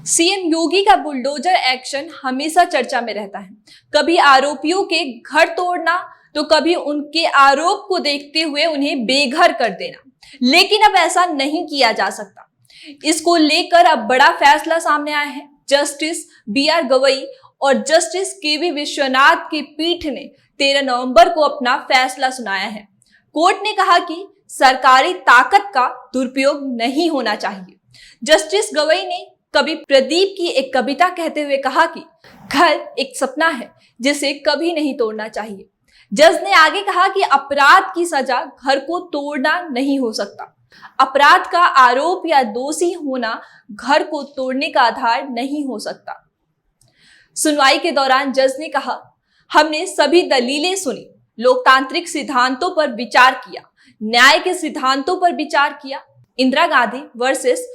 CM योगी का bulldozer action हमेशा चर्चा में रहता है। कभी आरोपियों के घर तोड़ना तो कभी उनके आरोप को देखते हुए उन्हें बेघर कर देना, लेकिन अब ऐसा नहीं किया जा सकता। इसको लेकर अब बड़ा फैसला सामने आया है। जस्टिस बीआर गवई और जस्टिस केवी विश्वनाथ की पीठ ने 13 नवंबर को अपना फैसला सुनाया है। कोर्ट ने कहा कि सरकारी ताकत का दुरुपयोग नहीं होना चाहिए। जस्टिस गवई ने कवि प्रदीप की एक कविता कहते हुए कहा कि घर एक सपना है जिसे कभी नहीं तोड़ना चाहिए। जज ने आगे कहा कि अपराध की सजा घर को तोड़ना नहीं हो सकता। अपराध का आरोप या दोषी होना घर को तोड़ने का आधार नहीं हो सकता। सुनवाई के दौरान जज ने कहा, हमने सभी दलीलें सुनी, लोकतांत्रिक सिद्धांतों पर विचार किया, न्याय के सिद्धांतों पर विचार किया। इंदिरा गांधी वर्सेस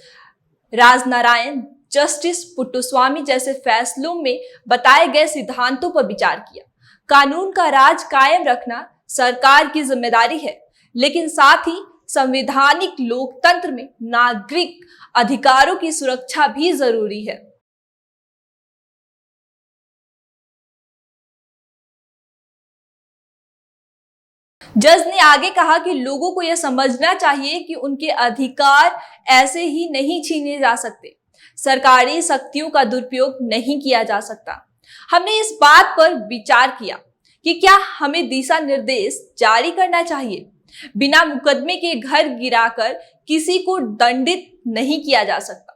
राजनारायण, जस्टिस पुट्टुस्वामी जैसे फैसलों में बताए गए सिद्धांतों पर विचार किया। कानून का राज कायम रखना सरकार की जिम्मेदारी है, लेकिन साथ ही संवैधानिक लोकतंत्र में नागरिक अधिकारों की सुरक्षा भी जरूरी है। जज ने आगे कहा कि लोगों को यह समझना चाहिए कि उनके अधिकार ऐसे ही नहीं छीने जा सकते। सरकारी शक्तियों का दुरुपयोग नहीं किया जा सकता। हमने इस बात पर विचार किया कि क्या हमें दिशा निर्देश जारी करना चाहिए। बिना मुकदमे के घर गिराकर किसी को दंडित नहीं किया जा सकता।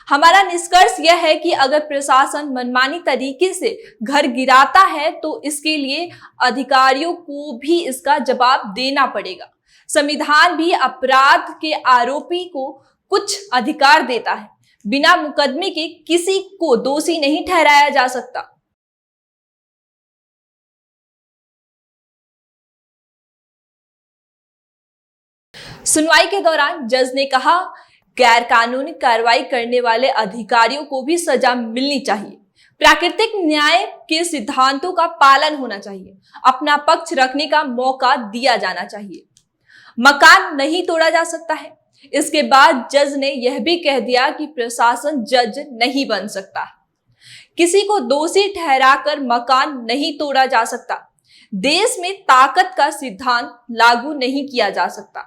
हमारा निष्कर्ष यह है कि अगर प्रशासन मनमानी तरीके से घर गिराता है तो इसके लिए अधिकारियों को भी इसका जवाब देना पड़ेगा। संविधान भी अपराध के आरोपी को कुछ अधिकार देता है। बिना मुकदमे के किसी को दोषी नहीं ठहराया जा सकता। सुनवाई के दौरान जज ने कहा, गैर कानूनी कार्रवाई करने वाले अधिकारियों को भी सजा मिलनी चाहिए। प्राकृतिक न्याय के सिद्धांतों का पालन होना चाहिए। अपना पक्ष रखने का मौका दिया जाना चाहिए। मकान नहीं तोड़ा जा सकता है। इसके बाद जज ने यह भी कह दिया कि प्रशासन जज नहीं बन सकता। किसी को दोषी ठहराकर मकान नहीं तोड़ा जा सकता। देश में ताकत का सिद्धांत लागू नहीं किया जा सकता।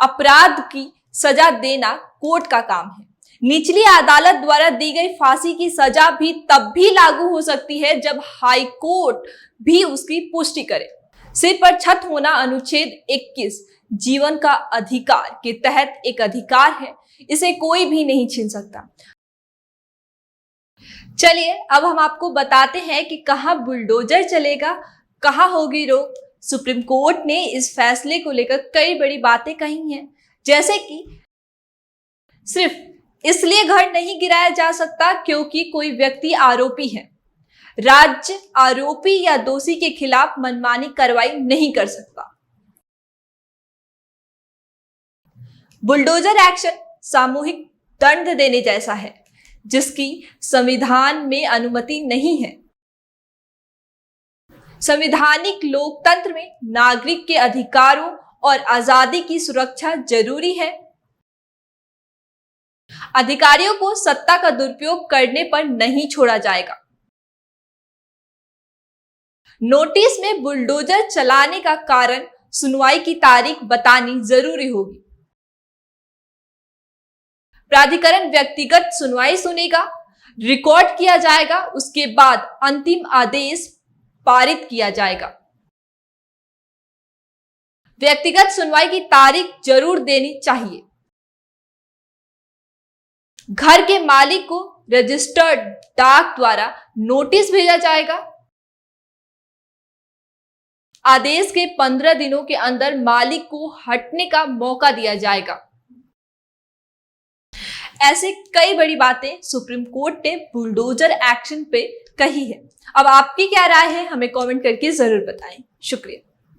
अपराध की सजा देना कोर्ट का काम है। निचली अदालत द्वारा दी गई फांसी की सजा भी तब भी लागू हो सकती है जब हाई कोर्ट भी उसकी पुष्टि करे। सिर पर छत होना अनुच्छेद 21 जीवन का अधिकार के तहत एक अधिकार है। इसे कोई भी नहीं छीन सकता। चलिए अब हम आपको बताते हैं कि कहां बुलडोजर चलेगा, कहां होगी रोक। सुप्रीम कोर्ट ने इस फैसले को लेकर कई बड़ी बातें कही हैं, जैसे कि सिर्फ इसलिए घर नहीं गिराया जा सकता क्योंकि कोई व्यक्ति आरोपी है। राज्य आरोपी या दोषी के खिलाफ मनमानी कार्रवाई नहीं कर सकता। बुलडोजर एक्शन सामूहिक दंड देने जैसा है, जिसकी संविधान में अनुमति नहीं है। संवैधानिक लोकतंत्र में नागरिक के अधिकारों और आजादी की सुरक्षा जरूरी है। अधिकारियों को सत्ता का दुरुपयोग करने पर नहीं छोड़ा जाएगा। नोटिस में बुलडोजर चलाने का कारण सुनवाई की तारीख बतानी जरूरी होगी। प्राधिकरण व्यक्तिगत सुनवाई सुनेगा, रिकॉर्ड किया जाएगा, उसके बाद अंतिम आदेश पारित किया जाएगा। व्यक्तिगत सुनवाई की तारीख जरूर देनी चाहिए। घर के मालिक को रजिस्टर्ड डाक द्वारा नोटिस भेजा जाएगा। आदेश के 15 दिनों के अंदर मालिक को हटने का मौका दिया जाएगा। ऐसे कई बड़ी बातें सुप्रीम कोर्ट ने बुलडोजर एक्शन पे कही है। अब आपकी क्या राय है, हमें कमेंट करके जरूर बताएं। शुक्रिया।